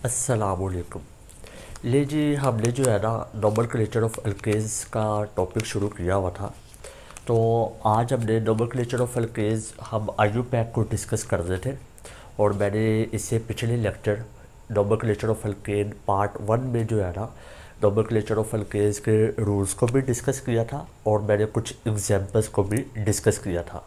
अस्सलामुअलैकुम। ले जी हमने जो है ना नोमेनक्लेचर ऑफ एल्केज का टॉपिक शुरू किया हुआ था। तो आज हमने नोमेनक्लेचर ऑफ एल्केज हम आईयूपैक को डिस्कस कर रहे थे और मैंने इससे पिछले lecture nomenclature of alkene part 1 में जो है ना नोमेनक्लेचर ऑफ एल्केज के रूल्स को भी डिस्कस किया था और मैंने कुछ एग्जांपल्स को भी डिस्कस किया था।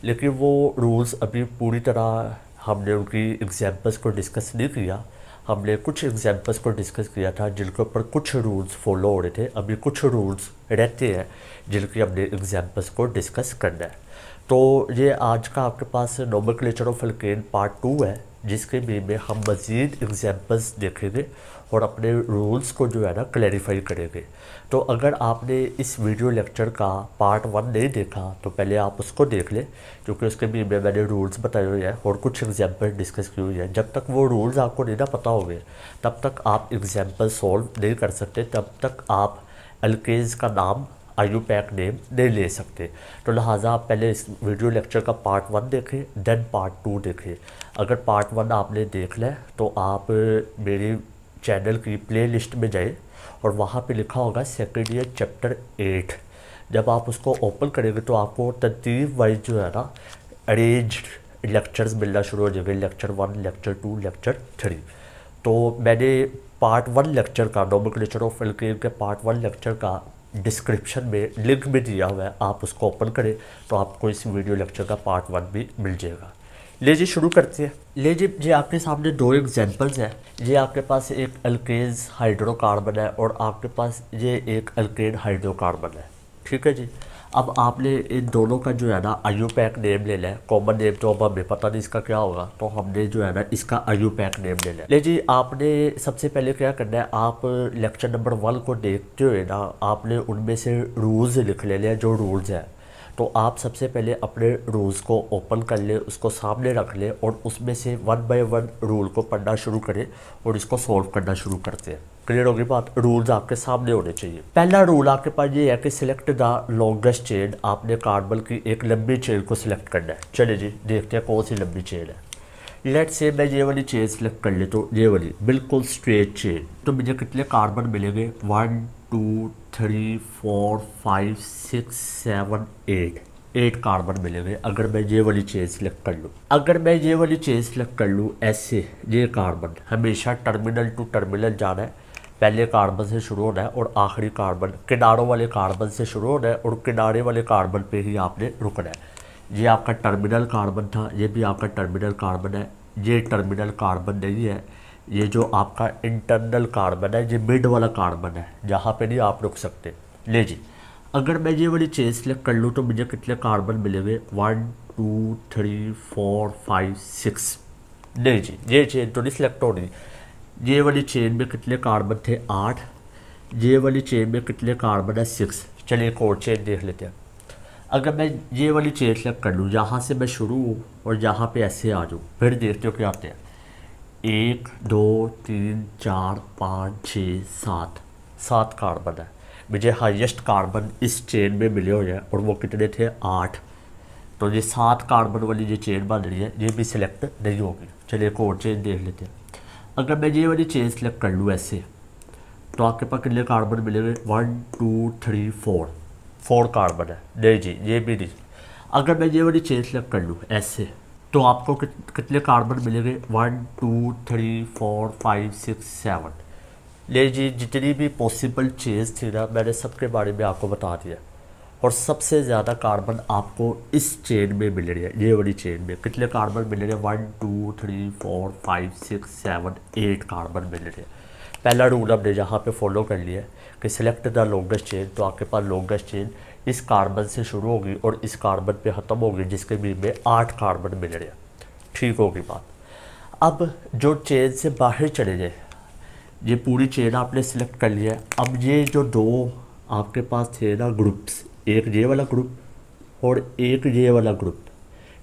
लेकिन वो रूल्स अभी पूरी तरह हमने उनकी एग्जांपल्स को डिस्कस नहीं किया। हमने कुछ एग्जांपल्स को डिस्कस किया था जिनके ऊपर कुछ रूल्स फॉलो हो रहे थे। अभी कुछ रूल्स रहते हैं जिनकी हमने एग्जांपल्स को डिस्कस करना है। तो ये आज का आपके पास नोमेनक्लेचर ऑफ एल्केन पार्ट 2 है, जिसके में हम मज़ीद एग्जांपल्स देखेंगे और अपने रूल्स को जो है ना क्लैरिफाई करेंगे। तो अगर आपने इस वीडियो लेक्चर का पार्ट 1 नहीं देखा तो पहले आप उसको देख लें, क्योंकि उसके भी में मैंने रूल्स बताए हुए हैं और कुछ एग्जांपल डिस्कस की हुई है। जब तक वो रूल्स आपको नहीं ना पता होंगे तब तक आप एग्जांपल सॉल्व नहीं कर सकते, तब तक आप एल्केज का नाम आईयूपैक नेम नहीं ले सकते। तो लिहाजा आप पहले इस वीडियो लेक्चर का पार्ट 1 देखें, देन पार्ट 2 देखें। अगर पार्ट 1 आपने देख लिया तो आप मेरी चैनल की प्लेलिस्ट में जाए और वहाँ पे लिखा होगा सेकेंड ईयर चैप्टर 8। जब आप उसको ओपन करेंगे तो आपको तरतीब वाइज जो है ना अरेंज्ड लेक्चर्स मिलना शुरू हो जाएंगे, लेक्चर 1, लेक्चर 2, लेक्चर 3। तो मैंने पार्ट 1 लेक्चर का नोमेनक्लेचर ऑफ एल्केन के पार्ट 1 लेक्चर का डिस्क्रिप्शन में लिंक भी दिया हुआ है, आप उसको ओपन करें तो आपको इस वीडियो लेक्चर का पार्ट 1 भी मिल जाएगा। ले जी शुरू करते हैं। ले जी ये आपके सामने दो एग्जांपल्स हैं। ये आपके पास एक एल्केज हाइड्रोकार्बन है और आपके पास ये एक एल्केन हाइड्रोकार्बन है, ठीक है जी। अब आपने इन दोनों का जो है ना आईयूपैक नेम ले लिया। कॉमन नेम तो अब हमें पता नहीं इसका क्या होगा, तो हमने जो है ना इसका आईयूपैक नेम ले लिया। ले जी आपने सबसे पहले क्या करना है, आप लेक्चर नंबर 1 को देखते हुए ना आपने उनमें से रूल्स लिख ले लिया जो रूल्स हैं। तो आप सबसे पहले अपने रूल्स को ओपन कर ले, उसको सामने रख ले और उसमें से 1 बाय 1 रूल को पढ़ना शुरू करें और इसको सॉल्व करना शुरू करते हैं। क्लियर होगी बात? रूल्स आपके सामने होने चाहिए। पहला रूल आपके पास ये है कि सिलेक्ट द लॉन्गेस्ट चेन। आपने कार्बन की एक लंबी चेन को सिलेक्ट करना है। चलिए जी देखते हैं कौन सी लंबी चेन है। लेट से मैं ये वाली चेन सिलेक्ट कर ले, तो ये वाली बिल्कुल स्ट्रेट चेन। तो मुझे कितने कार्बन मिलेंगे? 1 2 3 4 5 6 7 8 कार्बन मिलेंगे अगर मैं ये वाली चेन सिलेक्ट कर लूँ। अगर मैं ये वाली चेन सिलेक्ट कर लूँ ऐसे, ये कार्बन हमेशा टर्मिनल टू टर्मिनल जाना है। पहले कार्बन से शुरू होना है और आखिरी कार्बन किनारों वाले कार्बन से शुरू होना है और किनारे वाले कार्बन पे ही आपने रुकना है। ये आपका टर्मिनल कार्बन था, ये भी आपका टर्मिनल कार्बन है। ये टर्मिनल कार्बन नहीं है, ये जो आपका इंटरनल कार्बन है, ये मिड वाला कार्बन है, जहाँ पे नहीं आप रुक सकते। ले जी अगर मैं ये वाली चेन सेलेक्ट कर लूँ तो मुझे कितने कार्बन मिलेंगे? 1 2 3 4 5 6। नहीं जी ये चेन तो नहीं सिलेक्ट हो रही। ये वाली चेन में कितने कार्बन थे? 8। ये वाली चेन में कितने कार्बन है? 6। चलिए एक और चेन देख लेते हैं। अगर मैं ये वाली चेन सेलेक्ट कर लूँ, यहाँ से मैं शुरू हूँ और यहाँ पे ऐसे आ जाऊँ, फिर देखते हो क्या आते हैं। 1 2 3 4 5 6 7 कार्बन है। मुझे हाईएस्ट कार्बन इस चेन में मिले हुए हैं और वो कितने थे? 8। तो ये 7 कार्बन वाली जो चेन बन रही है ये भी सिलेक्ट नहीं होगी। चलिए एक और चेन देख लेते हैं। अगर मैं ये वाली चेन सेलेक्ट कर लूँ ऐसे, तो आपके पास कितने कार्बन मिलेंगे? 1 2 3 4 कार्बन है। नहीं जी ये भी नहीं। अगर मैं ये वाली चेन सेलेक्ट कर लूँ ऐसे, तो आपको कितने कार्बन मिलेंगे? 1 2 3 4 5 6 7। ले जी जितनी भी पॉसिबल चेन्स थी ना मैंने सबके बारे में आपको बता दिया और सबसे ज़्यादा कार्बन आपको इस चेन में मिल रही है। ये वाली चेन में कितने कार्बन मिल रहे हैं? 1 2 3 4 5 6 7 8 कार्बन मिल रहे हैं। पहला रूल हमने यहाँ पे फॉलो कर लिया कि सिलेक्ट द लॉन्गेस्ट चेन। तो आपके पास लॉन्गेस्ट चेन इस कार्बन से शुरू होगी और इस कार्बन पे ख़त्म होगी, जिसके बीच में 8 कार्बन मिल रहे हैं। ठीक होगी बात। अब जो चेन से बाहर चले जाए, ये पूरी चेन आपने सिलेक्ट कर लिया है। अब ये जो दो आपके पास थे ना ग्रुप्स, एक ये वाला ग्रुप और एक ये वाला ग्रुप,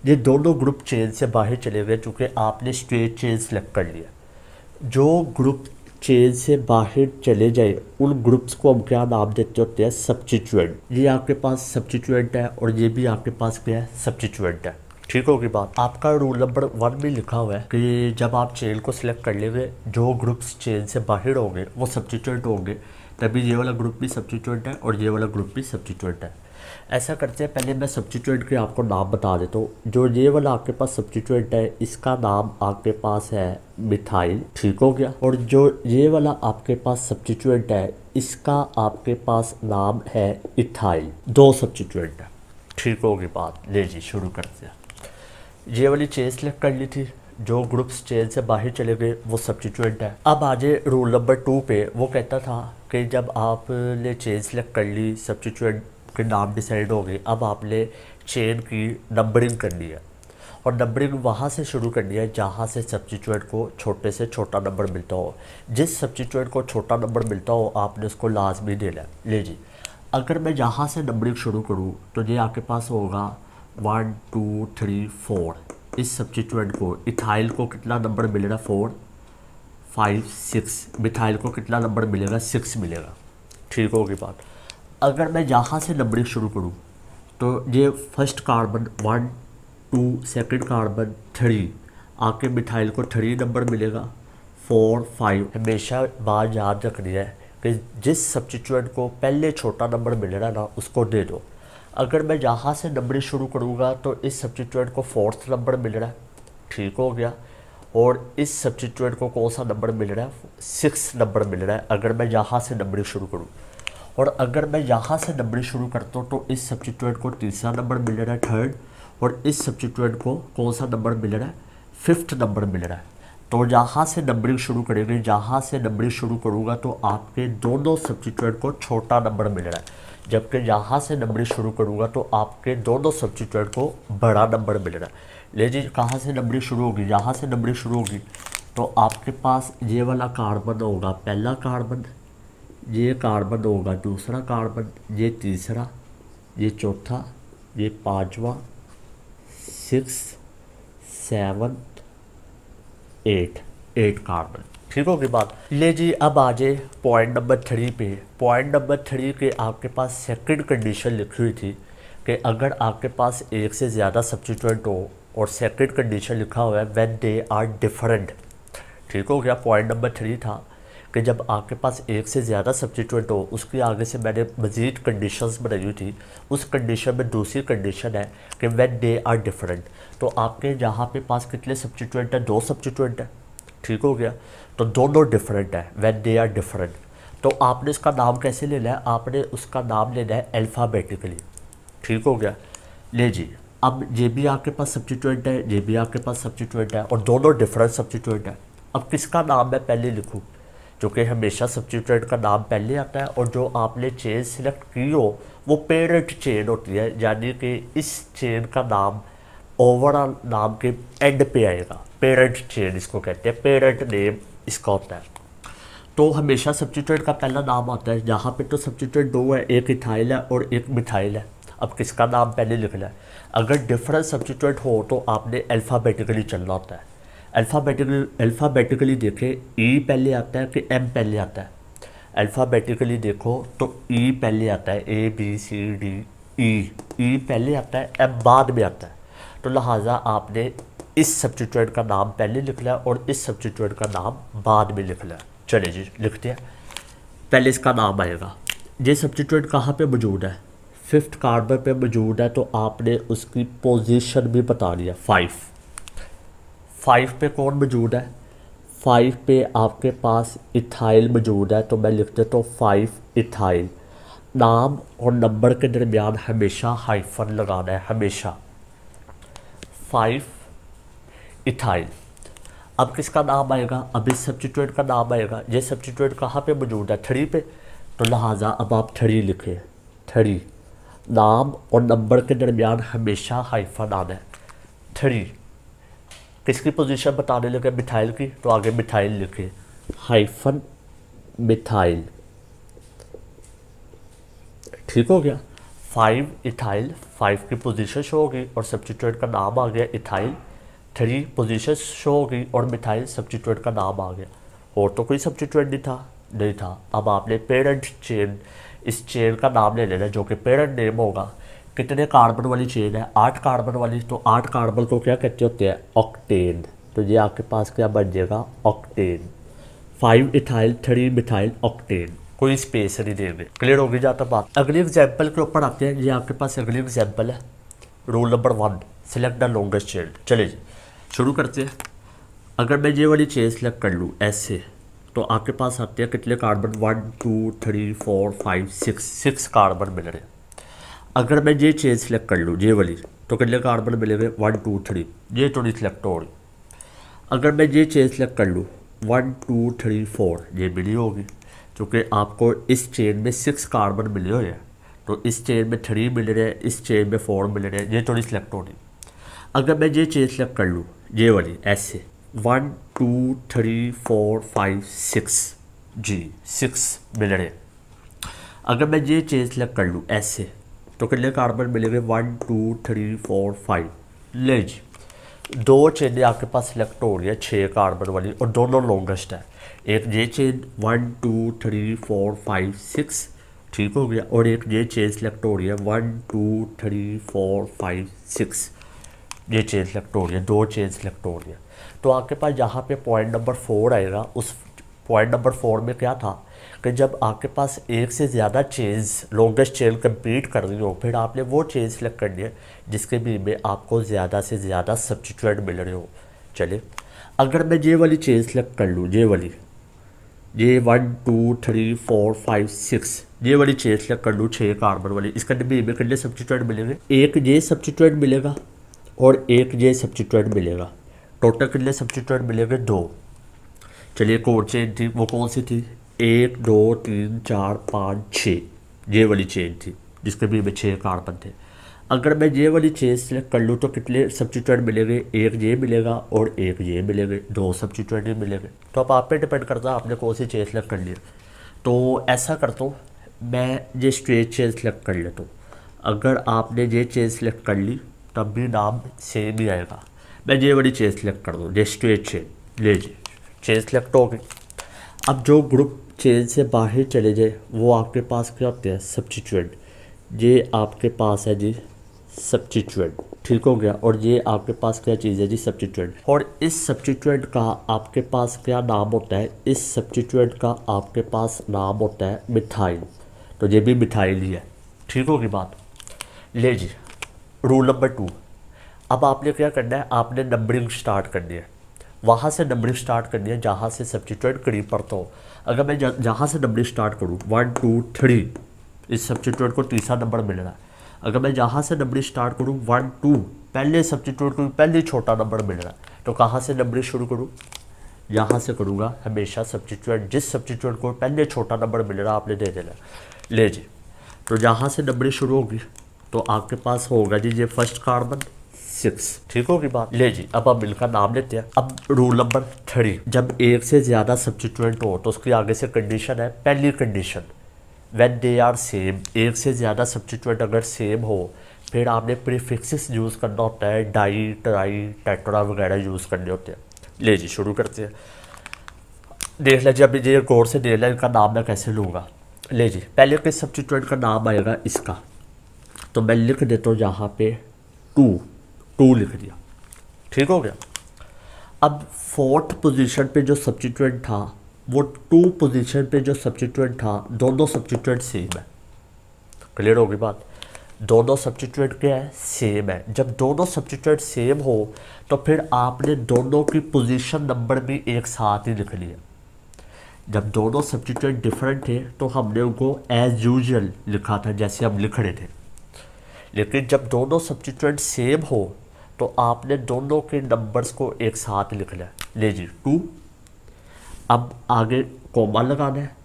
ये दोनों ग्रुप चेन से बाहर चले गए चूँकि आपने स्ट्रेट चेन सेलेक्ट कर लिया। जो ग्रुप चेन से बाहर चले जाए उन ग्रुप्स को हम क्या नाम देते होते हैं? सब्स्टिट्यूएंट। ये आपके पास सब्स्टिट्यूएंट है और ये भी आपके पास क्या है? सब्स्टिट्यूएंट है। ठीक होगी बात। आपका रूल नंबर 1 में लिखा हुआ है कि जब आप चेन को सिलेक्ट कर लेंगे, जो ग्रुप्स चेन से बाहर होंगे वो सब्स्टिट्यूएंट होंगे, तभी ये वाला ग्रुप भी सब्स्टिट्यूएंट है और ये वाला ग्रुप भी सब्स्टिट्यूएंट है। ऐसा करते हैं, पहले मैं सब्स्टिट्यूएंट के आपको नाम बता देता हूँ। जो ये वाला आपके पास सब्स्टिट्यूएंट है इसका नाम आपके पास है मिथाइल, ठीक हो गया। और जो ये वाला आपके पास सब्स्टिट्यूएंट है इसका आपके पास नाम है इथाइल। 2 सब्स्टिट्यूएंट है, ठीक होगी बात। ले जी शुरू करते हैं। ये वाली चेन सेलेक्ट कर ली थी, जो ग्रुप्स चेन से बाहर चले गए वो सब्स्टिट्यूएंट है। अब आ जाए रूल नंबर 2 पे। वो कहता था कि जब आपने चेन सेलेक्ट कर ली, सब्स्टिट्यूएंट के नाम डिसाइड हो गए, अब आपने चेन की नंबरिंग करनी है और नंबरिंग वहाँ से शुरू करनी है जहाँ से सब्स्टिट्यूएंट को छोटे से छोटा नंबर मिलता हो। जिस सब्स्टिट्यूएंट को छोटा नंबर मिलता हो आपने उसको लाजमी देना है। ले जी, अगर मैं यहाँ से नंबरिंग शुरू करूँ तो ये आपके पास होगा 1 2 3 4। इस सब्स्टिट्यूएंट को इथाइल को कितना नंबर मिलेगा? 4 5 6। मिथाइल को कितना नंबर मिलेगा? 6 मिलेगा, ठीक होगी बात। अगर मैं यहाँ से नंबरिंग शुरू करूँ तो ये फर्स्ट कार्बन 1 2, सेकंड कार्बन 3, आके मिथाइल को 3 नंबर मिलेगा, 4 5। हमेशा बात याद रखनी है कि जिस सब्स्टिट्यूएंट को पहले छोटा नंबर मिलेगा ना उसको दे दो। अगर मैं यहाँ से नंबरिंग शुरू करूँगा तो इस सब्स्टिट्यूएंट को 4th नंबर मिल रहा है, ठीक हो गया। और इस सब्स्टिट्यूएंट को कौन सा नंबर मिल रहा है? 6 नंबर मिल रहा है अगर मैं यहाँ से नंबरिंग शुरू करूँ। और अगर मैं यहाँ से नंबरिंग शुरू करता हूँ तो इस सब्स्टिट्यूएंट को 3रा नंबर मिल रहा है, 3rd। और इस सब्स्टिट्यूएंट को कौन सा नंबर मिल रहा है? 5th नंबर मिल रहा है। तो यहाँ से नंबरिंग शुरू करेंगे, जहाँ से नंबरिंग शुरू करूँगा तो आपके दोनों सब्स्टिट्यूएंट को छोटा नंबर मिल रहा है, जबकि यहाँ से नंबरिंग शुरू करूँगा तो आपके दोनों सब्स्टिट्यूएंट को बड़ा नंबर मिल रहा है। ले जी, कहाँ से नंबरिंग शुरू होगी? यहाँ से नंबरिंग शुरू होगी तो आपके पास ये वाला कार्बन होगा पहला कार्बन, ये कार्बन होगा दूसरा कार्बन, ये तीसरा, ये चौथा, ये 5वां, 6 7 8 कार्बन, ठीक होगी बात। ले जी, अब आ जाए पॉइंट नंबर 3 पे। पॉइंट नंबर 3 के आपके पास सेकंड कंडीशन लिखी हुई थी कि अगर आपके पास एक से ज़्यादा सब्स्टिट्यूएंट हो, और सेकंड कंडीशन लिखा हुआ है व्हेन दे आर डिफरेंट, ठीक हो गया। पॉइंट नंबर 3 था कि जब आपके पास एक से ज़्यादा सब्स्टिट्यूएंट हो, उसके आगे से मैंने मज़ीद कंडीशंस बनाई हुई थी। उस कंडीशन में दूसरी कंडीशन है कि व्हेन दे आर डिफरेंट। तो आपके जहाँ पे पास कितने सब्स्टिट्यूएंट है? 2 सब्स्टिट्यूएंट है, ठीक हो गया। तो दोनों डिफरेंट है, व्हेन दे आर डिफरेंट। तो आपने इसका नाम कैसे लेना है? आपने उसका नाम लेना है अल्फ़ाबेटिकली, ठीक हो गया। ले जी, अब ये भी आपके पास सब्स्टिट्यूएंट है, ये भी आपके पास सब्स्टिट्यूएंट है और दोनों डिफरेंट सब्स्टिट्यूएंट है। अब किसका नाम मैं पहले लिखूँ? जो कि हमेशा सब्स्टिट्यूएंट का नाम पहले आता है और जो आपने चेन सिलेक्ट की हो वो पेरेंट चेन होती है, यानी कि इस चेन का नाम ओवरऑल नाम के एंड पे आएगा। पेरेंट चेन इसको कहते हैं, पेरेंट नेम इसका होता है। तो हमेशा सब्स्टिट्यूएंट का पहला नाम आता है। यहाँ पे तो सब्स्टिट्यूएंट 2 है, एक इथाइल है और एक मिथाइल है। अब किसका नाम पहले लिखना है? अगर डिफरेंट सब्स्टिट्यूएंट हो तो आपने अल्फ़ाबेटिकली चलना होता है। अल्फ़ाबेटिकली देखें, ई पहले आता है कि एम पहले आता है? अल्फ़ाबेटिकली देखो तो ई पहले आता है, ABCD ई पहले आता है, एम बाद में आता है। तो लिहाजा आपने इस सब्स्टिट्यूएंट का नाम पहले लिखना है और इस सब्स्टिट्यूएंट का नाम बाद में लिखना है। चलिए जी लिखते हैं। पहले इसका नाम आएगा। ये सब्स्टिट्यूएंट कहाँ पे मौजूद है? 5th कार्बन पे मौजूद है, तो आपने उसकी पोजीशन भी बता दिया। 5 पे कौन मौजूद है? 5 पे आपके पास इथाइल मौजूद है, तो मैं लिख देता हूँ 5 इथाइल। नाम और नंबर के दरमियान हमेशा हाइफन लगाना है, हमेशा। 5 इथाइल। अब किसका नाम आएगा? अब इस सब्स्टिट्यूएंट का नाम आएगा। ये सब्स्टिट्यूएंट कहाँ पे मौजूद है? 3 पे, तो लिहाजा अब आप 3 लिखें। 3 नाम और नंबर के दरमियान हमेशा हाइफन आना है। 3 किसकी पोजीशन बताने लगे? मिथाइल की, तो आगे मिथाइल लिखे, हाइफन मिथाइल, ठीक हो गया। 5 इथाइल, 5 की पोजीशन शो होगी और सब्स्टिट्यूएंट का नाम आ गया इथाइल। 3 पोजीशन शो होगी और मिथाइल सब्स्टिट्यूएंट का नाम आ गया। और तो कोई सब्स्टिट्यूएंट नहीं था। अब आपने पेरेंट चेन, इस चेन का नाम ले लेना जो कि पेरेंट नेम होगा। कितने कार्बन वाली चेन है, 8 कार्बन वाली, तो 8 कार्बन को क्या कहते होते हैं, ऑक्टेन। तो ये आपके पास क्या बन जाएगा, ऑक्टेन। 5 इथाइल 3 मिथाइल ऑक्टेन, कोई स्पेस नहीं देंगे। क्लियर होगी जाता बात। अगले एग्जाम्पल के ऊपर आते हैं। ये आपके पास अगली एग्जाम्पल है, rule number 1, select the longest chain. चलिए जी शुरू करते हैं। अगर मैं ये वाली चेन सेलेक्ट कर लूँ ऐसे, तो आपके पास आते हैं कितने कार्बन, 1 2 3 4 5 6 कार्बन मिल रहे हैं। अगर मैं ये चेन सेलेक्ट कर लूँ ये वाली, तो कितने कार्बन मिलेंगे, 1 2 3, ये तो नहीं सिलेक्ट हो रही। अगर मैं ये चेन सेलेक्ट कर लूँ 1 2 3 4, ये मिली होगी, क्योंकि आपको इस चेन में 6 कार्बन मिले हुए हैं, तो इस चेन में 3 मिल रहे हैं, इस चेन में 4 मिल रहे हैं, ये थोड़ी सिलेक्ट हो रही। अगर मैं ये चेन सेलेक्ट कर लूँ ये वाली ऐसे, 1 2 3 4 5 6, जी 6 मिल रहे हैं। अगर मैं ये चेन सेलेक्ट कर लूँ ऐसे, तो कितने कार्बन मिलेंगे, 1 2 3 4 5। ले जी, 2 चेनें आपके पास सिलेक्ट हो रही है 6 कार्बन वाली, और दोनों लॉन्गेस्ट है। एक ये चेन 1 2 3 4 5 6, ठीक हो गया, और एक ये चेन सेलेक्ट हो रही है 1 2 3 4 5 6, ये चेन सेलेक्ट हो रही है, 2 चेन सेलेक्ट हो रही है। तो आपके पास यहाँ पे पॉइंट नंबर 4 आएगा। उस पॉइंट नंबर 4 में क्या था कि जब आपके पास एक से ज़्यादा चेन्स लॉन्गेस्ट चेन कंप्लीट कर रही हो, फिर आपने वो चेन सेलेक्ट करनी है जिसके भी में आपको ज़्यादा से ज़्यादा सब्स्टिट्यूएंट मिल रहे हो। चलिए अगर मैं ये वाली चेन सेलेक्ट कर लूँ, ये वाली, ये 1 2 3 4 5 6, ये वाली चेन सेलेक्ट कर लूँ 6 कार्बन वाली, इसका भी में कितने सब्स्टिट्यूएंट मिलेंगे, एक ये सब्स्टिट्यूएंट मिलेगा और एक ये सब्स्टिट्यूएंट मिलेगा। टोटल कितने सब्स्टिट्यूएंट मिलेंगे, 2। चलिए एक और चेन थी, वो कौन सी थी, 1 2 3 4 5 6, ये वाली चेन थी जिसके भी में 6 कार्बन थे। अगर मैं ये वाली चेन सेलेक्ट कर लूँ तो कितने सब्स्टिट्यूएंट मिलेंगे, एक ये मिलेगा और एक ये मिलेंगे, 2 सब्स्टिट्यूएंट ही मिलेंगे। तो अब आप पे डिपेंड करता है आपने कौन सी चेन सेलेक्ट कर ली। तो ऐसा करता हूँ मैं, ये स्ट्रेट चेन सेलेक्ट कर लेता हूँ। अगर आपने ये चेन सेलेक्ट कर ली तब भी नाम सेम ही आएगा। मैं ये वाली चेन सेलेक्ट कर दूँ, ये स्ट्रेट चेन, ले जी चेन सेलेक्ट हो गई। अब जो ग्रुप चेन से बाहर चले जाए वो आपके पास क्या होते हैं, सब्स्टिट्यूएंट। ये आपके पास है जी सब्स्टिट्यूएंट, ठीक हो गया, और ये आपके पास क्या चीज़ है जी, सब्स्टिट्यूएंट। और इस सब्स्टिट्यूएंट का आपके पास क्या नाम होता है, इस सब्स्टिट्यूएंट का आपके पास नाम होता है मिथाइल। तो ये भी मिथाइल ही है, ठीक होगी बात। ले जी रूल नंबर 2, अब आपने क्या करना है, आपने नंबरिंग स्टार्ट करनी है। वहाँ से नंबरिंग स्टार्ट करनी है जहाँ से सब्स्टिट्यूएंट करीब पड़ता हो। अगर मैं जहाँ से नंबरिंग स्टार्ट करूँ 1 2 3, इस सब्स्टिट्यूएंट को तीसरा नंबर मिल रहा है। अगर मैं जहाँ से नंबरिंग स्टार्ट करूँ 1 2, पहले सब्स्टिट्यूएंट को पहले छोटा नंबर मिल रहा है, तो कहाँ से नंबरिंग शुरू करूँ, यहाँ से करूँगा। हमेशा सब्स्टिट्यूएंट, जिस सब्स्टिट्यूएंट को पहले छोटा नंबर मिल रहा है आपने दे देना। ले जी, तो जहाँ से नंबरिंग शुरू होगी तो आपके पास होगा जी ये फर्स्ट कार्बन 6, ठीक होगी बात। ले जी अब हम इनका नाम लेते हैं। अब रूल नंबर 3, जब एक से ज़्यादा सब्स्टिट्यूएंट हो तो उसकी आगे से कंडीशन है, पहली condition when they are same, एक से ज़्यादा सब्स्टिट्यूएंट अगर सेम हो फिर आपने प्रीफिक्सेस यूज़ करना होता है, डाई ट्राई टेट्रा वगैरह यूज़ करने होते हैं। ले जी शुरू करते हैं, देख लीजिए अभी ये गौर से देख लें इनका नाम मैं कैसे लूँगा। ले जी पहले किस सब्स्टिट्यूएंट का नाम आएगा, इसका, तो मैं लिख देता हूँ यहाँ पे 2 लिख दिया, ठीक हो गया। अब 4th पोजीशन पे जो सब्स्टिट्यूएंट था वो 2 पोजीशन पे जो सब्स्टिट्यूएंट था, दोनों सब्स्टिट्यूएंट सेम है। क्लियर होगी बात, दोनों सब्स्टिट्यूएंट क्या है, सेम है। जब दोनों सब्स्टिट्यूएंट सेम हो तो फिर आपने दोनों की पोजीशन नंबर भी एक साथ ही लिख लिया। जब दोनों सब्स्टिट्यूएंट डिफरेंट थे तो हमने उनको एज यूजुअल लिखा था जैसे हम लिख रहे थे, लेकिन जब दोनों सब्स्टिट्यूएंट सेम हो तो आपने दोनों के नंबर्स को एक साथ लिखना है। ले जी 2, अब आगे कोमा लगाना है,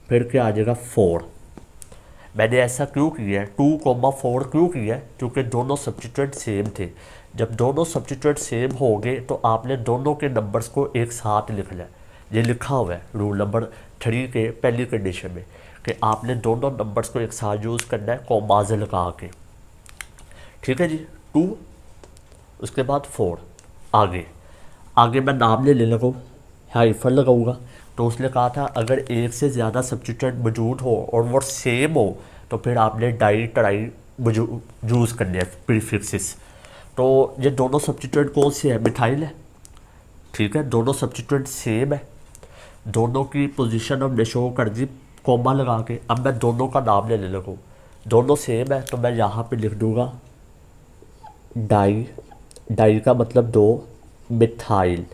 फिर क्या आ जाएगा 4। मैंने ऐसा क्यों किया है, 2,4 क्यों किया है, क्योंकि दोनों सब्स्टिट्यूएंट सेम थे। जब दोनों सब्स्टिट्यूएंट सेम हो गए तो आपने दोनों के नंबर्स को एक साथ लिखना है। ये लिखा हुआ है रूल नंबर 3 के पहली कंडीशन में कि आपने दोनों नंबर्स को एक साथ यूज़ करना है कोमाज लगा के, ठीक है जी। 2 उसके बाद 4, आगे मैं नाम ले लगा, हाइफन लगाऊंगा। तो उसने कहा था अगर एक से ज़्यादा सब्स्टिट्यूएंट मौजूद हो और वो सेम हो तो फिर आपने डाई ट्राई यूज़ करने हैं प्रीफिक्सेस। तो ये दोनों सब्स्टिट्यूएंट कौन से हैं, मिथाइल है, ठीक है, दोनों सब्स्टिट्यूएंट सेम है, दोनों की पोजीशन हमने शो कर दी कॉमा लगा के। अब मैं दोनों का नाम लेने लगूँ, दोनों सेम है तो मैं यहाँ पे लिख दूँगा डाई, डाई का मतलब दो, मिथाइल,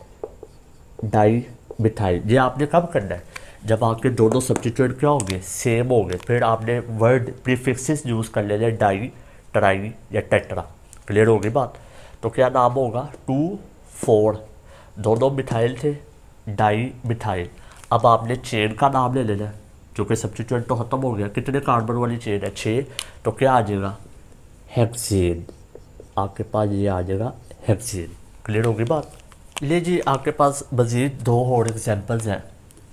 डाई मिथाइल। ये आपने कब करना है, जब आपके दोनों सब्स्टिट्यूएंट क्या होंगे, सेम होंगे, फिर आपने वर्ड प्रीफिक्सेस यूज़ कर लेने, डाई, ट्राई या टेट्रा। क्लियर होगी बात। तो क्या नाम होगा, 2 4, दोनों मिथाइल थे, डाई मिथाइल। अब आपने चेन का नाम ले लेना है, क्योंकि सब्स्टिट्यूएंट तो ख़त्म हो गया, कितने कार्बन वाली चेन है, 6, तो क्या आ जाएगा, हेक्सेन। आपके पास ये आ जाएगा हेक्सेन। क्लियर होगी बात। ले जी, आपके पास मज़ीद 2 और एग्जांपल्स हैं,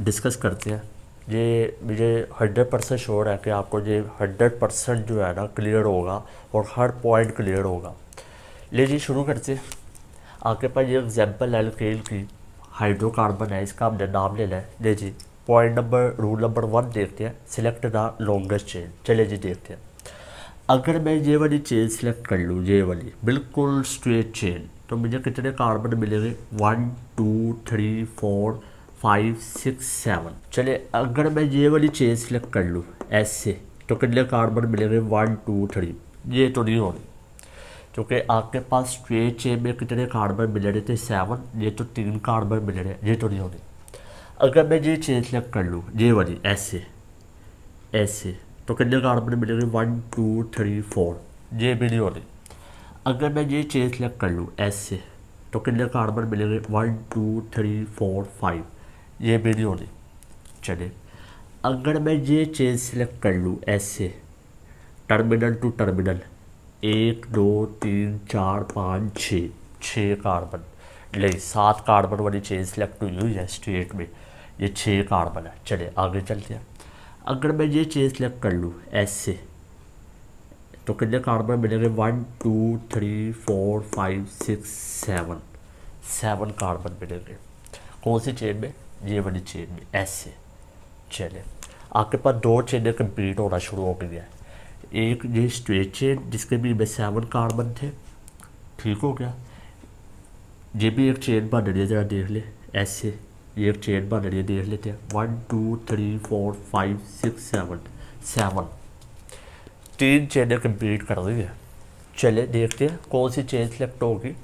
डिस्कस करते हैं। ये मुझे 100% श्योर है कि आपको ये 100% जो है ना क्लियर होगा और हर पॉइंट क्लियर होगा। ले जी शुरू करते हैं। आपके पास ये एग्जांपल है एल्केन की, हाइड्रोकार्बन है, इसका हमने नाम लेना है। ले जी पॉइंट नंबर, रूल नंबर 1 देखते हैं, सिलेक्ट द लॉन्गेस्ट चेन। चले जी देखते हैं। अगर मैं ये वाली चेन सिलेक्ट कर लूँ, ये वाली बिल्कुल स्ट्रेट चेन, तो मुझे कितने कार्बन मिलेंगे, 1 2 3 4 5 6 7। चले अगर मैं ये वाली चेन सिलेक्ट कर लूँ ऐसे, तो कितने कार्बन मिलेंगे, 1 2 3। ये तो नहीं होनी, क्योंकि आपके पास स्ट्रेट चेन में कितने कार्बन मिल रहे थे, 7, ये तो 3 कार्बन मिल रहे हैं, ये तो नहीं होनी। अगर मैं ये चेन सिलेक्ट कर लूँ, ये वाली ऐसे ऐसे, तो कितने कार्बन मिलेंगे, 1 2 3 4, ये भी नहीं होनी। अगर मैं ये चेन सिलेक्ट कर लूँ ऐसे, तो कितने कार्बन मिलेंगे, 1 2 3 4 5, ये भी नहीं होनी। चले अगर मैं ये चेन सिलेक्ट कर लूँ ऐसे, टर्मिनल टू टर्मिनल, 1 2 3 4 5 6 कार्बन, ले 7 कार्बन वाली चेन सिलेक्ट हुई है स्ट्रेट में, ये 6 कार्बन है। चले आगे चलते हैं। अगर मैं ये चेन सिलेक्ट कर लूँ ऐसे, तो कितने कार्बन मिलेंगे, 1 2 3 4 5 6 7, 7 कार्बन मिलेंगे। कौन सी चेन में, ये वाली चेन में ऐसे। चले आपके पास 2 चेनें कंप्लीट होना शुरू हो गई है। एक ये स्ट्रेट चेन जिसके भी में 7 कार्बन थे, ठीक हो गया। ये भी एक चेन बन रही है, ज़रा देख ले ऐसे, ये एक चेन बन रही है, देख लेते हैं। 1 2 3 4 5 6 7, 7 3 चेनें कंप्लीट कर दी है। चले देखते हैं कौन सी चेन सेलेक्ट होगी।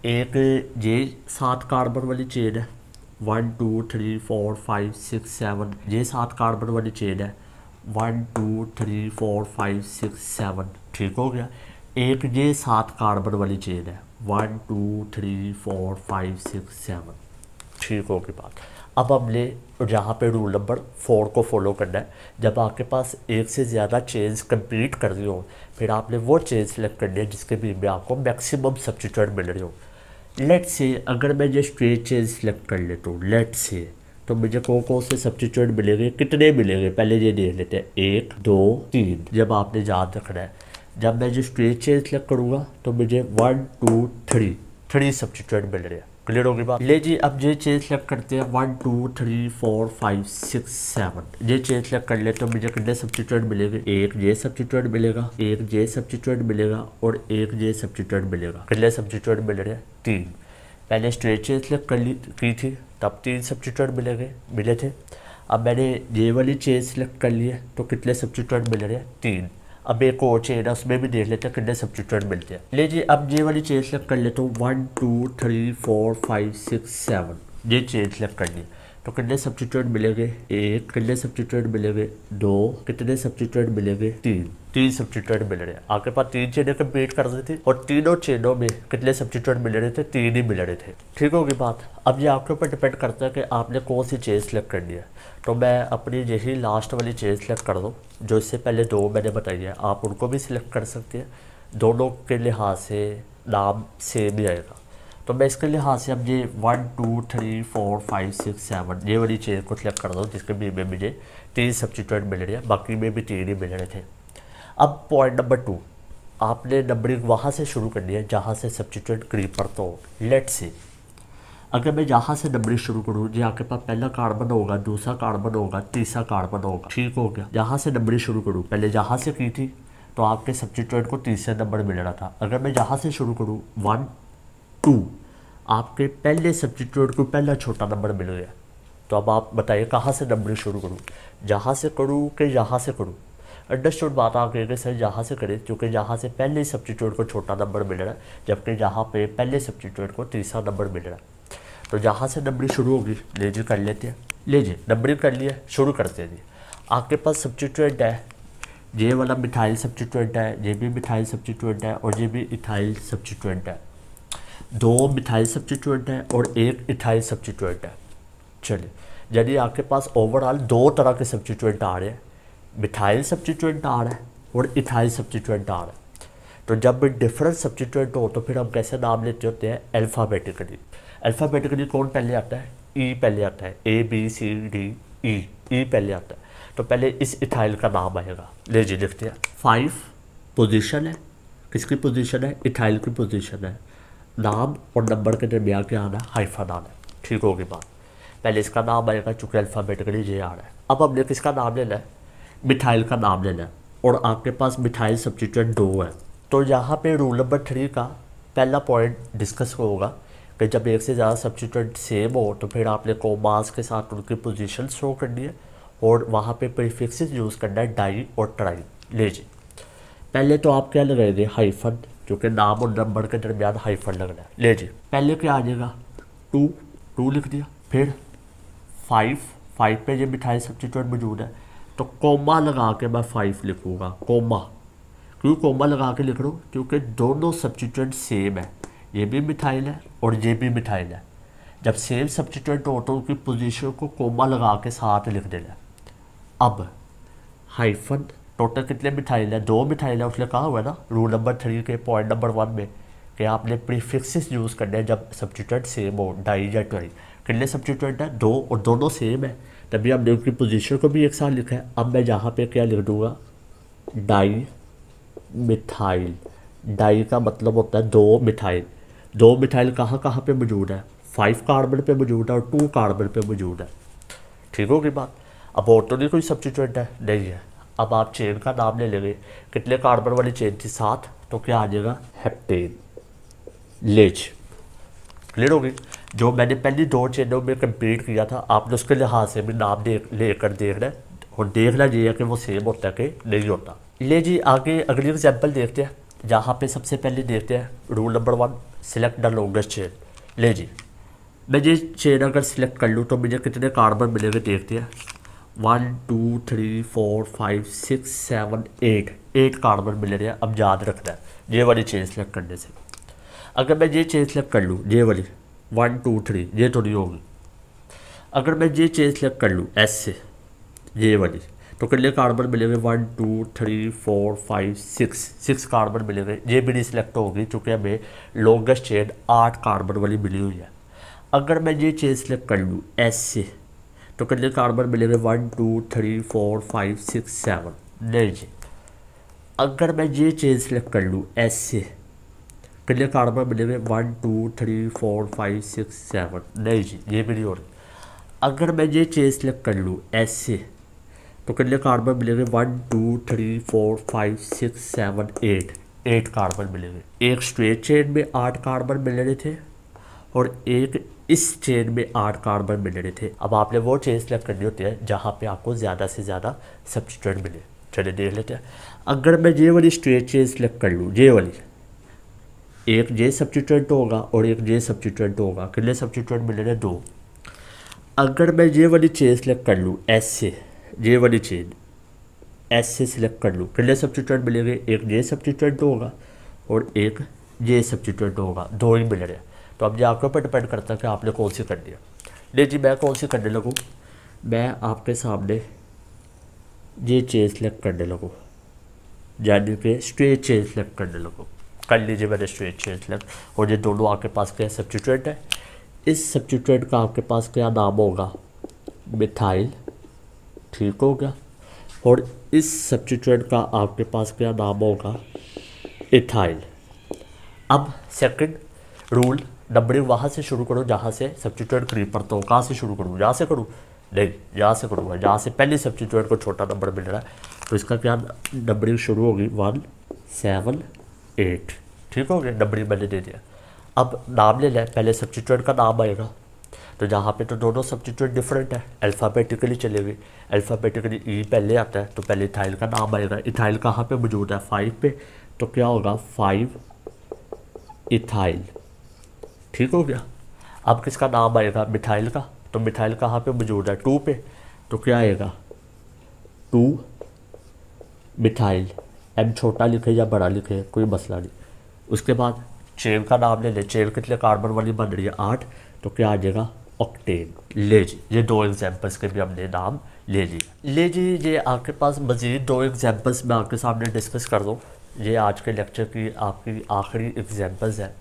एक ये 7 कार्बन वाली चेन है, 1 2 3 4 5 6 7, ये 7 कार्बन वाली चेन है, 1 2 3 4 5 6 7, ठीक हो गया। एक ये 7 कार्बन वाली चेन है, 1 2 3 4 5 6 7, ठीक होगी बात। अब हमने यहाँ पे रूल नंबर 4 को फॉलो करना है। जब आपके पास एक से ज़्यादा चेंज कंप्लीट कर रही हो, फिर आपने वो चेंज सेलेक्ट करनी है जिसके बीच में आपको मैक्सिमम सब्स्टिट्यूएंट मिल रही हो। लेट से अगर मैं ये स्ट्रेट चेंज सेलेक्ट कर लेता हूँ, लेट से, तो मुझे कौन से सब्स्टिट्यूएंट मिलेंगे, कितने मिलेंगे, पहले ये देख लेते हैं, 1 2 3। जब आपने याद रखना है, जब मैं जो स्ट्रेट चेंज सेलेक्ट करूँगा तो मुझे 1 2 3 सब्स्टिट्यूएंट मिल रहे हैं। क्लियर होगी बात। ले जी अब ये चेंज सेलेक्ट करते हैं, 1 2 3 4 5 6 7, ये चेंज सेलेक्ट कर ले तो मुझे कितने सब्स्टिट्यूएंट मिलेंगे, एक ये सब्स्टिट्यूएंट मिलेगा, एक ये सब्स्टिट्यूएंट मिलेगा और एक ये सब्स्टिट्यूएंट मिलेगा। कितने सब्स्टिट्यूएंट मिल रहे हैं, 3। पहले स्ट्रेट चेंज सेलेक्ट की थी तब 3 सब्स्टिट्यूएंट मिले थे। अब मैंने ये वाली चेंज सेलेक्ट कर ली है तो कितने सब्स्टिट्यूएंट मिल रहे हैं, 3। अब एक और चेन है उसमें भी देख लेते हैं कितने सब्स्टिट्यूएंट मिलते हैं। ले जी अब ये वाली चेन सेलेक्ट कर लेते हो, 1 2 3 4 5 6 7, ये चेन सेलेक्ट कर ली तो कितने सब्स्टिट्यूएंट मिलेंगे, 1। कितने सब्स्टिट्यूएंट मिलेंगे, 2। कितने सब्स्टिट्यूएंट मिलेंगे, 3 सब्स्टिट्यूएंट मिल रहे हैं। आपके पास 3 चेनें कंप्लीट कर दी थी और तीनों चेनों में कितने सब्स्टिट्यूएंट मिल रहे थे, 3 ही मिल रहे थे। ठीक होगी बात। अब ये आपके ऊपर डिपेंड करता है कि आपने कौन सी चेन सेलेक्ट करनी है। तो मैं अपनी यही लास्ट वाली चेन सेलेक्ट कर दूँ, जो इससे पहले 2 मैंने बताई है, आप उनको भी सिलेक्ट कर सकते हैं। दोनों के लिहाज से नाम सेम ही आएगा। तो मैं इसके लिहाज से अब ये 1 2 3 4 5 6 7 ये वाली चेन को सिलेक्ट कर दो जिसके भी में मुझे 3 सब्स्टिट्यूएंट मिल रहे हैं, बाकी में भी 3 ही मिल रहे थे। अब पॉइंट नंबर 2, आपने नंबरिंग वहाँ से शुरू करनी है जहाँ से सब्स्टिट्यूएंट करीब पड़ता हो। लेट से अगर मैं यहाँ से नंबरिंग शुरू करूँ, जो आपके पास पहला कार्बन होगा, दूसरा कार्बन होगा, तीसरा कार्बन होगा, ठीक हो गया। यहाँ से नंबरिंग शुरू करूँ, पहले यहाँ से की थी तो आपके सब्स्टिट्यूएंट को तीसरा नंबर मिल रहा था। अगर मैं यहाँ से शुरू करूँ 1 2, आपके पहले सब्स्टिट्यूएंट को पहला छोटा नंबर मिल गया। तो अब आप बताइए कहाँ से नंबरिंग शुरू करूँ, जहाँ से करूँ कि यहाँ से करूँ। अंडरस्टूड बात आप कहेंगे सर यहाँ से करें, क्योंकि यहाँ से पहले सब्स्टिट्यूएंट को छोटा नंबर मिल रहा है, जबकि यहाँ पे पहले सब्स्टिट्यूएंट को तीसरा नंबर मिल रहा है। तो जहाँ से नंबरिंग शुरू होगी लीजिए कर लेते हैं। लीजिए नंबरिंग कर लिया, शुरू करते हैं जी। आपके पास सब्स्टिट्यूएंट है, ये वाला मिथाइल सब्स्टिट्यूएंट है, ये भी मिथाइल सब्स्टिट्यूएंट है और ये भी इथाइल सब्स्टिट्यूएंट है। 2 मिथाइल सब्स्टिट्यूएंट है और 1 इथाइल सब्स्टिट्यूएंट है। चलिए, यदि आपके पास ओवरऑल 2 तरह के सब्स्टिट्यूएंट आ रहे हैं, मिथाइल सब्स्टिट्यूएंट आ रहा है और इथाइल सब्स्टिट्यूएंट आ रहा है, तो जब डिफरेंट सब्स्टिट्यूएंट हो तो फिर हम कैसे नाम लेते होते हैं, अल्फ़ाबेटिकली। अल्फ़ाबेटिकली कौन पहले आता है, ई पहले आता है, ABCD ई पहले आता है। तो पहले इस इथाइल का नाम आएगा, लीजिए लिखते हैं। 5 पोजीशन है, किसकी पोजीशन है, इथाइल की पोजीशन है। नाम और नंबर के दरमियान क्या आना है, हाइफन आना है। ठीक होगी बात। पहले इसका नाम आएगा चूँकि अल्फ़ाबेटिकली ये आ रहा है। अब हमने किसका नाम लेना है, मिथाइल का नाम लेना है, और आपके पास मिथाइल सब्स्टिट्यूएंट 2 है। तो यहाँ पे रूल नंबर 3 का पहला पॉइंट डिस्कस होगा कि जब एक से ज़्यादा सब्स्टिट्यूएंट सेम हो तो फिर आपने कोमास के साथ उनकी पोजीशन शो करनी है और वहाँ पे प्रीफिक्सेस यूज़ करना है, डाई और ट्राई। लीजिए पहले तो आप क्या लगाएंगे, हाइफन, क्योंकि नाम और नंबर के दरमियान हाइफन लगना है। लीजिए पहले क्या आ जाएगा, 2 लिख दिया, फिर 5 पे ये मिथाइल सब्स्टिट्यूएंट मौजूद है तो कोमा लगा के मैं 5 लिखूँगा। कोमा, क्यों कोमा लगा के लिख रहा हूँ, क्योंकि दोनों सब्स्टिट्यूएंट सेम है, ये भी मिथाइल है और ये भी मिथाइल है। जब सेम सब्स्टिट्यूएंट हो तो उनकी पोजीशन को कोमा लगा के साथ लिख देना है। अब हाइफन, टोटल कितने मिथाइल है, 2 मिथाइल है। उसने कहा हुआ है ना रूल नंबर 3 के पॉइंट नंबर 1 में कि आपने प्रीफिक्सेस यूज़ करने हैं जब सब्स्टिट्यूएंट सेम हो, डाई या ट्राई। कितने सब्स्टिट्यूएंट है, 2, और दोनों सेम है, तभी हमने उनकी पोजीशन को भी एक साथ लिखा है। अब मैं यहाँ पे क्या लिख दूँगा, डाई मिथाइल। डाई का मतलब होता है 2 मिथाइल। 2 मिथाइल कहाँ कहाँ पे मौजूद है, 5 कार्बन पे मौजूद है और 2 कार्बन पे मौजूद है। ठीक होगी बात। अब और तो नहीं कोई सब्स्टिट्यूएंट है, नहीं है। अब आप चेन का नाम ले लेंगे, कितने कार्बन वाली चेन थी, 7, तो क्या आ जाएगा, हेप्टेन। लेज क्लियर होगी। जो मैंने पहली 2 चेनों में कंप्लीट किया था, आपने उसके लिहाज से भी नाम लेकर देखना है और देखना ये है कि वो सेम होता है कि नहीं होता। ले जी आगे अगली एग्जाम्पल देखते हैं, जहाँ पे सबसे पहले देखते हैं rule number 1, select the longest chain. ले जी मैं ये चेन अगर सिलेक्ट कर लूँ तो मुझे कितने कार्बन मिलेंगे देखते हैं। 1 2 3 4 5 6 7 8 कार्बन मिल रहे हैं। अब याद रखना है ये वाली चेन सेलेक्ट करने से, अगर मैं ये चेन सेलेक्ट कर लूँ, ये वाली 1 2 3, ये तो नहीं होगी। अगर मैं ये चेन सेलेक्ट कर लूँ एस से, ये वाली, तो कितने कार्बन मिलेंगे, 1 2 3 4 5 6 कार्बन मिलेंगे। ये भी नहीं सिलेक्ट होगी क्योंकि हमें लॉन्गेस्ट चेन 8 कार्बन वाली मिली हुई है। अगर मैं ये चेन सेलेक्ट कर लूँ एस से, तो कितने कार्बन मिलेंगे, 1 2 3 4 5 6 7। नहीं जी, अगर मैं ये चेन सेलेक्ट कर लूँ एस से, कितने कार्बन मिलेंगे, 1 2 3 4 5 6 7। नहीं जी, ये भी नहीं हो रही। अगर मैं ये चेन सेलेक्ट कर लूँ एस से, तो कितने कार्बन मिलेंगे, 1 2 3 4 5 6 7 8 कार्बन मिलेंगे। एक स्ट्रेट चेन में 8 कार्बन मिल रहे थे और एक इस चेन में 8 कार्बन मिल रहे थे। अब आपने वो चेन सेलेक्ट करनी होती है जहाँ पे आपको ज़्यादा से ज़्यादा सब्स्टिट्यूएंट मिले। चलिए देख लेते हैं। अगर मैं ये वाली स्ट्रेट चेन सेलेक्ट कर लूँ, ये वाली, एक जे सब्स्टिट्यूएंट होगा और एक जे सब्स्टिट्यूएंट होगा। कितने सब्स्टिट्यूएंट मिल रहे हैं, 2। अगर मैं ये वाली चेन सेलेक्ट कर लूँ एस से, ये वाली चेन एस से सिलेक्ट कर लूँ, कितने सब्स्टिट्यूएंट मिलेंगे, एक जे सब्स्टिट्यूएंट होगा और एक जे सब्स्टिट्यूएंट होगा, 2 ही मिल रहे हैं। तो अब ये आपके ऊपर डिपेंड करता है कि आपने कौन सी करनी है। नहीं जी, मैं कौन सी करने लगूँ, मैं आपके सामने ये चेन सेलेक्ट करने लगूँ, यानी कि स्ट्रेट चेन सेलेक्ट करने लगूँ। कर लीजिए मैंने स्ट्रेट चेन सेलेक्ट, और ये दोनों आपके पास क्या सब्स्टिट्यूएंट है। इस सब्स्टिट्यूएंट का आपके पास क्या नाम होगा, मिथाइल। ठीक हो गया। और इस सब्स्टिट्यूएंट का आपके पास क्या नाम होगा, इथाइल। अब सेकंड रूल, नंबरिंग वहाँ से शुरू करो जहाँ से सब्स्टिट्यूएंट करीब पड़ता हो। कहाँ से शुरू करूँ, यहाँ से करूँ, नहीं, यहाँ से करूँगा, जहाँ से पहले सब्स्टिट्यूएंट को छोटा नंबर मिल रहा है तो इसका क्या नंबरिंग शुरू होगी 1 7 8। ठीक हो गया, नंबरिंग मैंने दे दिया। अब नाम ले लें, पहले सब्स्टिट्यूएंट का नाम आएगा, तो जहाँ पे तो दोनों सब्स्टिट्यूएंट डिफरेंट है, अल्फ़ाबेटिकली चलेगी। अल्फ़ाबेटिकली ई पहले आता है तो पहले इथाइल का नाम आएगा। इथाइल कहाँ पे मौजूद है 5 पे, तो क्या होगा 5 इथाइल। ठीक हो गया। अब किसका नाम आएगा मिथाइल का, तो मिथाइल कहाँ पे मौजूद है 2 पे, तो क्या आएगा 2 मिथाइल। एम छोटा लिखे या बड़ा लिखे कोई मसला नहीं। उसके बाद चेन का नाम ले ले, चेन कितने कार्बन वाली बन रही है 8, तो क्या आ जाएगा ऑक्टेन। ले जी, ये 2 एग्जाम्पल्स के भी हमने नाम ले लिए। ले जी, ये आपके पास मज़ीद 2 एग्जाम्पल्स मैं आपके सामने डिस्कस कर दूँ। ये आज के लेक्चर की आपकी आखिरी एग्जाम्पल्स हैं।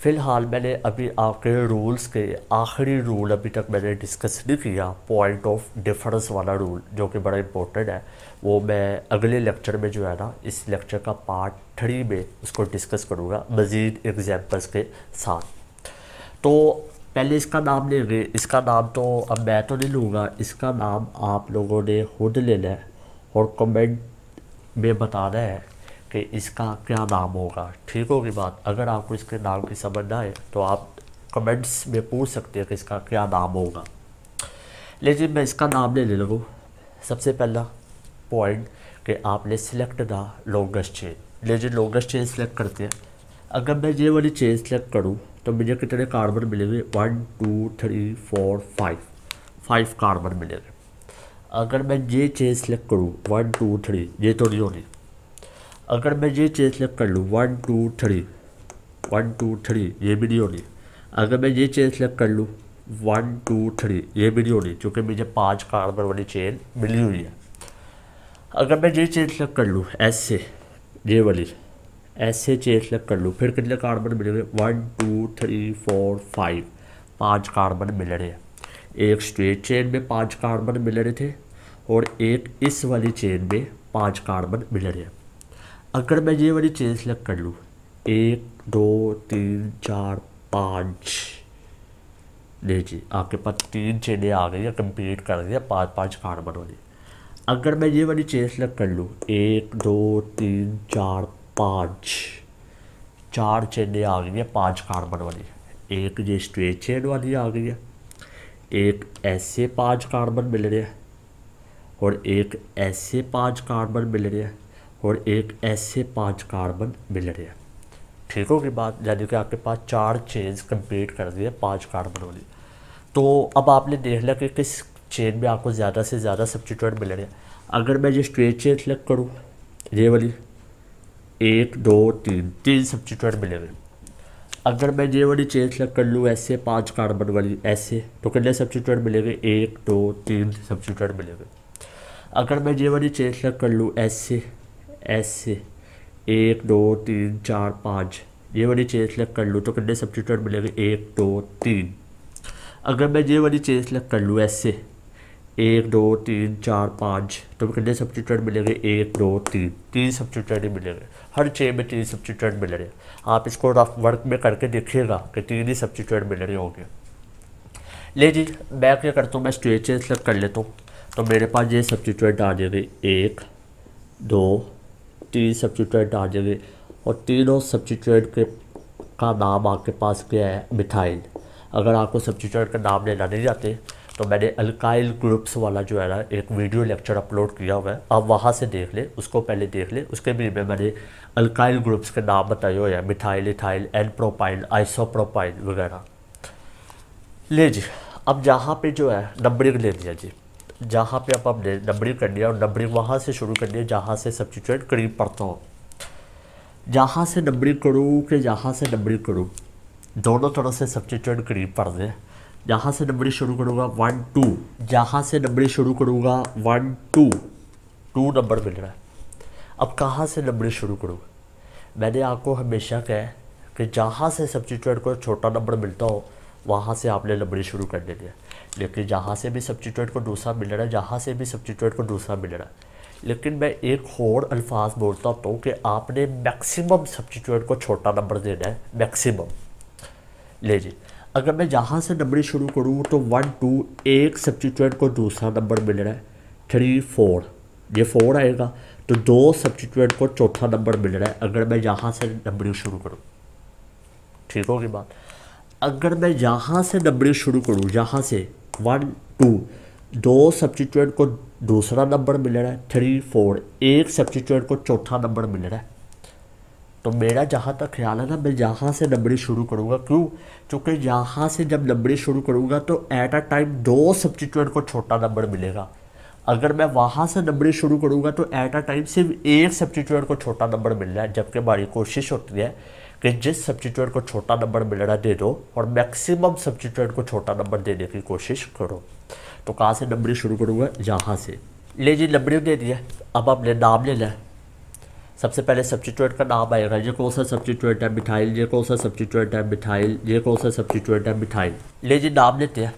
फ़िलहाल मैंने अभी आपके रूल्स के आखिरी रूल अभी तक मैंने डिस्कस नहीं किया, पॉइंट ऑफ डिफरेंस वाला रूल जो कि बड़ा इंपॉर्टेंट है। वो मैं अगले लेक्चर में जो है ना, इस लेक्चर का पार्ट 3 में उसको डिस्कस करूँगा मज़ीद एग्जाम्पल्स के साथ। तो पहले इसका नाम लेंगे। इसका नाम तो अब मैं तो नहीं लूँगा, इसका नाम आप लोगों ने खुद लेना है और कमेंट में बताना है कि इसका क्या नाम होगा। ठीक होगी बात। अगर आपको इसके नाम की समझ ना आए तो आप कमेंट्स में पूछ सकते हैं कि इसका क्या नाम होगा। लेकिन मैं इसका नाम ले लगूँ। सबसे पहला पॉइंट कि आपने सिलेक्ट द लॉन्गेस्ट चेन। लेकिन लॉन्गेस्ट चेन सेलेक्ट करते हैं। अगर मैं ये वाली चेन सेलेक्ट करूँ तो मुझे कितने कार्बन मिलेंगे 1 2 3 4 5 कार्बन मिलेंगे। अगर मैं ये चेन सेलेक्ट करूँ 1 2 3, ये तो नहीं होनी। अगर मैं ये चेन सेलेक्ट कर लूँ 1 2 3 1 2 3, ये भी नहीं होनी। अगर मैं ये चेन सेलेक्ट कर लूँ 1 2 3, ये भी नहीं होनी क्योंकि मुझे 5 कार्बन वाली चेन मिली हुई है। अगर मैं ये चेन सेलेक्ट कर लूँ ऐसे, ये वाली ऐसे चेन सेलेक्ट कर लूँ, फिर कितने कार्बन मिलेंगे 1 2 3 4 5 कार्बन मिल रहे हैं। एक स्ट्रेट चेन में 5 कार्बन मिल रहे थे और एक इस वाली चेन में 5 कार्बन मिल रहे हैं। अगर मैं ये वाली चेन सेलेक्ट कर लूँ 1 2 3 4 5, ले जी आपके पास 3 चेनें आ गई है, कंप्लीट कर दिया 5 कार्बन वाली। अगर मैं ये वाली चेन सेलेक्ट कर लूँ 1 2 3 4 5, 4 चेनें आ गई है 5 कार्बन वाली। एक ये स्ट्रेट चेन वाली आ गई है, एक ऐसे 5 कार्बन मिल रहे हैं और एक ऐसे 5 कार्बन मिल रहे हैं और एक ऐसे 5 कार्बन मिल रहे हैं। ठीक होगी बात। यानी कि आपके पास 4 चेन्स कंप्लीट कर दिए 5 कार्बन वाली। तो अब आपने देख लिया कि किस चेन में आपको ज़्यादा से ज़्यादा सब्स्टिट्यूएंट मिल रहे हैं। अगर मैं ये स्ट्रेट चेन सेलेक्ट करूँ, ये वाली 1 2 3 सब्स्टिट्यूएंट मिलेंगे। अगर मैं ये वाली चेन सेलेक्ट कर लूँ ऐसे 5 कार्बन वाली ऐसे, तो कितने सब्स्टिट्यूएंट मिलेंगे 1 2 3 सब्स्टिट्यूएंट मिलेंगे। अगर मैं ये वाली चेन सेलेक्ट कर लूँ ऐसे 1 2 3 4 5, ये वाली चेन सेलेक्ट कर लूँ तो कितने सब्स्टिट्यूएंट मिलेंगे 1 2 3। अगर मैं ये वाली चेन सेलेक्ट कर लूँ ऐसे 1 2 3 4 5, तो कितने सब्स्टिट्यूएंट मिलेंगे 1 2 3 सब्स्टिट्यूएंट ही मिलेंगे। हर चेन में 3 सब्स्टिट्यूएंट मिल रहे हैं। आप इसको रफ वर्क में करके देखिएगा कि 3 ही सब्स्टिट्यूएंट मिल रहे होंगे। ले जी मैं क्या करता हूँ, मैं स्ट्रेट चेन सेलेक्ट कर लेता हूँ तो मेरे पास ये सब्स्टिट्यूएंट आ जाएंगे 1 2 3 सब्स्टिट्यूएंट आ जाएंगे और तीनों सब्स्टिट्यूएंट के का नाम आपके पास क्या है मिथाइल। अगर आपको सब्स्टिट्यूएंट का नाम लेना नहीं आते तो मैंने अल्काइल ग्रुप्स वाला जो है ना एक वीडियो लेक्चर अपलोड किया हुआ है, आप वहाँ से देख ले, उसको पहले देख ले। उसके भी में मैंने अल्काइल ग्रुप्स के नाम बताए हुए हैं, methyl ethyl n propyl isopropyl वगैरह। ले जी अब जहाँ पे जो है नंबरिंग ले लिया जी, जहाँ पे अब हमने नंबरिंग करनी है और नंबरिंग वहाँ से शुरू करनी है जहाँ से सब्स्टिट्यूएंट करीब पड़ता हो। जहाँ से नंबरिंग करूँ कि जहाँ से नंबरिंग करूँ, दोनों तरह से सब्स्टिट्यूएंट करीब पड़ रहे हैं। जहाँ से नंबरिंग शुरू करूँगा 1 2, जहाँ से नंबरिंग शुरू करूँगा 1 2 नंबर मिल रहा है। अब कहाँ से नंबरिंग शुरू करूँ, मैंने आपको हमेशा कहा कि जहाँ से सब्स्टिट्यूएंट को छोटा नंबर मिलता हो वहाँ से आपने नंबरिंग शुरू कर देनी है। लेकिन जहाँ से भी सब्स्टिट्यूएंट को दूसरा मिल रहा है, जहाँ से भी सब्स्टिट्यूएंट को दूसरा मिल रहा है, लेकिन मैं एक और अल्फाज बोलता हूँ कि आपने मैक्सिमम सब्स्टिट्यूएंट को छोटा नंबर देना है, मैक्सिमम। ले जी अगर मैं यहाँ से नंबरिंग शुरू करूँ तो 1 2 एक सब्स्टिट्यूएंट को दूसरा नंबर मिल रहा है, 3 4 ये 4 आएगा, तो 2 सब्स्टिट्यूएंट को चौथा नंबर मिल रहा है अगर मैं यहाँ से नंबरिंग शुरू करूँ। ठीक होगी बात। अगर मैं यहाँ से नंबरिंग शुरू करूँ, यहाँ से 1 2 2 सब्स्टिट्यूएंट को दूसरा नंबर मिल रहा है, 3 4 एक सब्स्टिट्यूएंट को चौथा नंबर मिल रहा है, तो मेरा जहाँ तक ख्याल है ना, मैं यहाँ से नंबरिंग शुरू करूँगा। क्यों? क्योंकि यहाँ से जब नंबरिंग शुरू करूँगा तो एट अ टाइम 2 सब्स्टिट्यूएंट को छोटा नंबर मिलेगा। अगर मैं वहाँ से नंबरिंग शुरू करूँगा तो एट अ टाइम सिर्फ एक सब्स्टिट्यूएंट को छोटा नंबर मिल रहा है, जबकि हमारी कोशिश होती है कि जिस सब्स्टिट्यूएंट को छोटा नंबर मिल रहा है दे दो और मैक्सिमम सब्स्टिट्यूएंट को छोटा नंबर देने की कोशिश करो। तो कहाँ से नंबरिंग शुरू करूँगा? यहाँ से। ले जी नंबरिंग दे दिया, अब हमने नाम लेना है। सबसे पहले सब्स्टिट्यूएंट का नाम आएगा, ये कौन सा सब्स्टिट्यूएंट है? मिथाइल। ये कौन सा सब्स्टिट्यूएंट है? मिथाइल। ये कौन सा सब्स्टिट्यूएंट है? मिथाइल। ले जी नाम लेते हैं।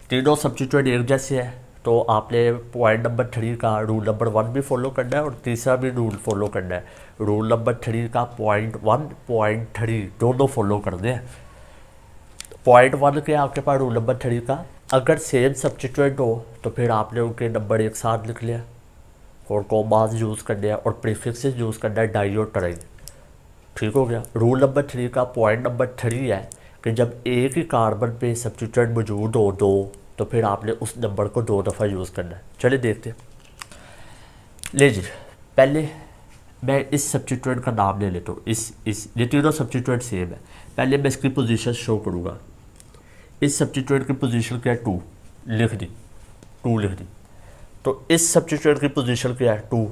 तीनों सब्स्टिट्यूएंट एक जैसे है, तो आपने पॉइंट नंबर 3 का रूल नंबर 1 भी फॉलो करना है और तीसरा भी रूल फॉलो करना है। रूल नंबर 3 का पॉइंट 1 पॉइंट 3 दोनों फॉलो करने हैं। पॉइंट 1 के आपके पास रूल नंबर 3 का, अगर सेम सब्स्टिट्यूएंट हो तो फिर आपने उनके नंबर एक साथ लिख लिया और कॉमास यूज़ करने हैं और प्रीफिक्सेस यूज़ करना है, डाई और ट्राई। ठीक हो गया। रूल नंबर 3 का पॉइंट नंबर 3 है कि जब एक ही कार्बन पे सब्स्टिट्यूएंट मौजूद हो दो, तो फिर आपने उस नंबर को 2 दफ़ा यूज़ करना है। चलिए देखते हैं। ले जी पहले मैं इस सब्स्टिट्यूएंट का नाम ले लेता हूँ। इस ये तीनों सब्स्टिट्यूएंट सेम है। पहले मैं इसकी पोजीशन शो करूँगा। इस सब्स्टिट्यूएंट की पोजीशन क्या है? 2 लिख दी, 2 लिख दी। तो इस सब्स्टिट्यूएंट की पोजीशन क्या है? 2,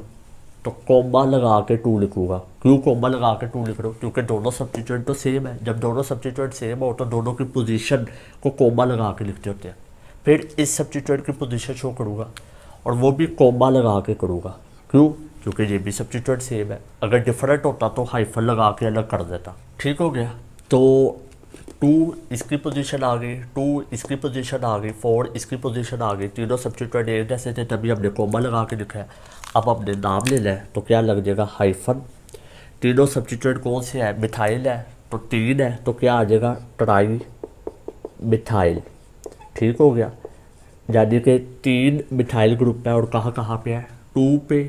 तो कॉमा लगा के 2 लिखूँगा। क्यों कॉमा लगा के 2 लिख रहा हूँ? क्योंकि दोनों सब्स्टिट्यूएंट तो सेम है। जब दोनों सब्स्टिट्यूएंट सेम हो तो दोनों की पोजीशन को कॉमा लगा के लिखते होते हैं। फिर इस सब्स्टिट्यूएंट की पोजीशन शो करूँगा और वो भी कॉमा लगा के करूँगा। क्यों? क्योंकि ये भी सब्स्टिट्यूएंट सेम है। अगर डिफरेंट होता तो हाइफन लगा के अलग कर देता। ठीक हो गया। तो 2 इसकी पोजीशन आ गई, 2 इसकी पोजीशन आ गई, 4 इसकी पोजीशन आ गई। तीनों सब्स्टिट्यूएंट एक जैसे थे, तभी हमने कॉमा लगा के लिखा है। अब हमने नाम ले लिया तो क्या लग जाएगा? हाइफन। तीनों सब्स्टिट्यूएंट कौन से है? मिथाइल है, तो 3 है, तो क्या आ जाएगा? Tri methyl. ठीक हो गया। यानी कि 3 मिथाइल ग्रुप है और कहाँ कहाँ पे है? 2 पे,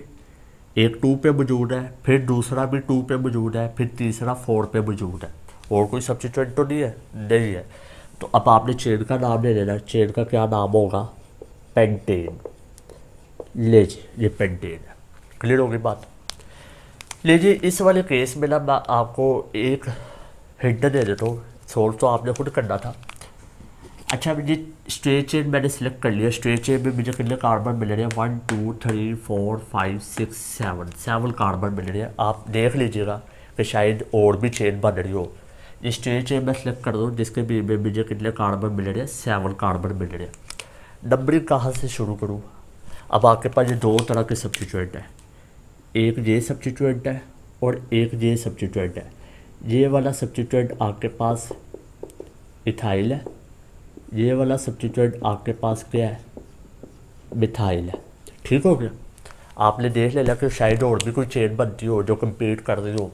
एक 2 पे मौजूद है, फिर दूसरा भी 2 पे मौजूद है, फिर तीसरा 4 पे मौजूद है। और कोई सब्स्टिट्यूएंट तो नहीं है? नहीं है। तो अब आपने चेन का नाम ले लेना है। चेन का क्या नाम होगा? पेंटेन। ले जी ये पेंटेन है। क्लियर होगी बात? ले जी इस वाले केस में ना मैं आपको एक हिंट दे देता हूँ। सोल्व तो आपने खुद करना था। अच्छा मुझे स्ट्रेट चेन मैंने सिलेक्ट कर लिया। स्ट्रेट चेन में मुझे कितने कार्बन मिल रहे हैं? 1 2 3 4 5 6 7 कार्बन मिल रहे हैं। आप देख लीजिएगा कि शायद और भी चेन बन रही हो। ये स्ट्रेट चेन में सिलेक्ट कर दो जिसके भी में मुझे कितने कार्बन मिल रहे हैं? 7 कार्बन मिल रहे हैं। नंबरिंग कहाँ से शुरू करूँ? अब आपके पास ये 2 तरह के सब्स्टिट्यूएंट है, एक ये सब्स्टिट्यूएंट है और एक ये सब्स्टिट्यूएंट है। ये वाला सब्स्टिट्यूएंट आपके पास इथाइल है, ये वाला सब्स्टिट्यूएंट आपके पास क्या है? मिथाइल है। ठीक हो गया। आपने देख लिया कि शायद और भी कोई चेन बनती हो जो कंप्लीट कर रही हो।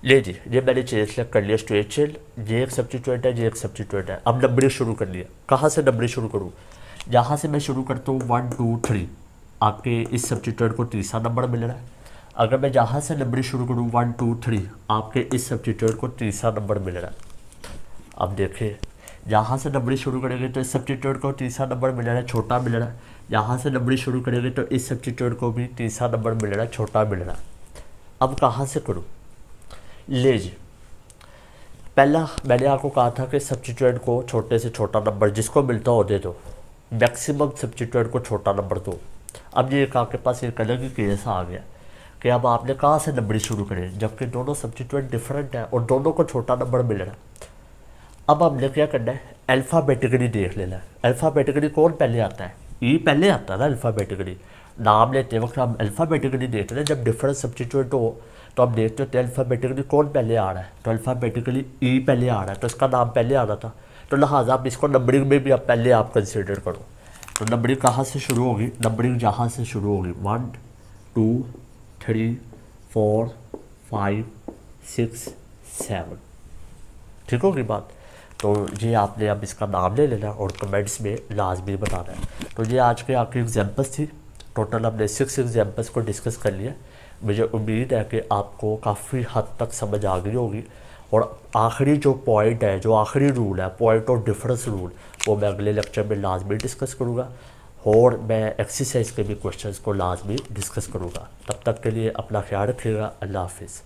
ले जी ये मैंने चेन सेलेक्ट कर लिया, स्ट्रेट चेन। ये एक सब्स्टिट्यूएंट है, ये एक सब्स्टिट्यूएंट है। अब नंबरिंग शुरू कर लिया। कहाँ से नंबरिंग शुरू करूँ? जहाँ से मैं शुरू करता हूँ 1 2 3, आपके इस सब्स्टिट्यूएंट को तीसरा नंबर मिल रहा है। अगर मैं जहाँ से नंबरिंग शुरू करूँ 1 2 3, आपके इस सब्स्टिट्यूएंट को तीसरा नंबर मिल रहा है। अब देखिए यहाँ से नंबरिंग शुरू करेंगे तो इस सब्स्टिट्यूएंट को तीसरा नंबर मिल रहा है, छोटा मिल रहा है। यहाँ से नंबरिंग शुरू करेंगे तो इस सब्स्टिट्यूएंट को भी तीसरा नंबर मिल रहा है, छोटा मिल रहा है। अब कहाँ से करूँ? ले जी पहला मैंने आपको कहा था कि सब्स्टिट्यूएंट को छोटे से छोटा नंबर जिसको मिलता हो दे दो, मैक्सिमम सब्स्टिट्यूएंट को छोटा नंबर दो। अब ये आपके पास एक अलग ही केस आ गया कि अब आपने कहाँ से नंबरिंग शुरू करें, जबकि दोनों सब्स्टिट्यूएंट डिफरेंट है और दोनों को छोटा नंबर मिल रहा है। अब हमने क्या करना है? अल्फ़ाबेटिकली देख लेना है। अल्फ़ाबेटिकली कौन पहले आता है? ई पहले आता है ना अल्फ़ाबेटिकली। नाम लेते वक्त हम अल्फ़ाबेटिकली देखते हैं। जब डिफरेंट सब्स्टिट्यूएंट हो तो हम देखते होते हैं अल्फ़ाबेटिकली कौन पहले आ रहा है। तो अल्फ़ाबेटिकली ई पहले आ रहा है, तो इसका नाम पहले आ रहा था। तो लिहाजा आप इसको नंबरिंग में भी आप पहले आप कंसिडर करो। तो नंबरिंग कहाँ से शुरू होगी? नंबरिंग जहाँ से शुरू होगी 1 2 3 4 5 6 7। ठीक होगी बात? तो ये आपने अब इसका नाम ले लेना और कमेंट्स में लाजमी बताना है। तो ये आज के आपकी एग्जाम्पल्स थी। टोटल हमने 6 एग्जाम्पल्स को डिस्कस कर लिया। मुझे उम्मीद है कि आपको काफ़ी हद तक समझ आ गई होगी। और आखिरी जो पॉइंट है, जो आखिरी रूल है, पॉइंट ऑफ डिफरेंस रूल, वो मैं अगले लेक्चर में लाजमी डिस्कस करूँगा और मैं एक्सरसाइज के भी क्वेश्चंस को लाजमी डिस्कस करूँगा। तब तक के लिए अपना ख्याल रखिएगा। अल्लाह हाफिज़।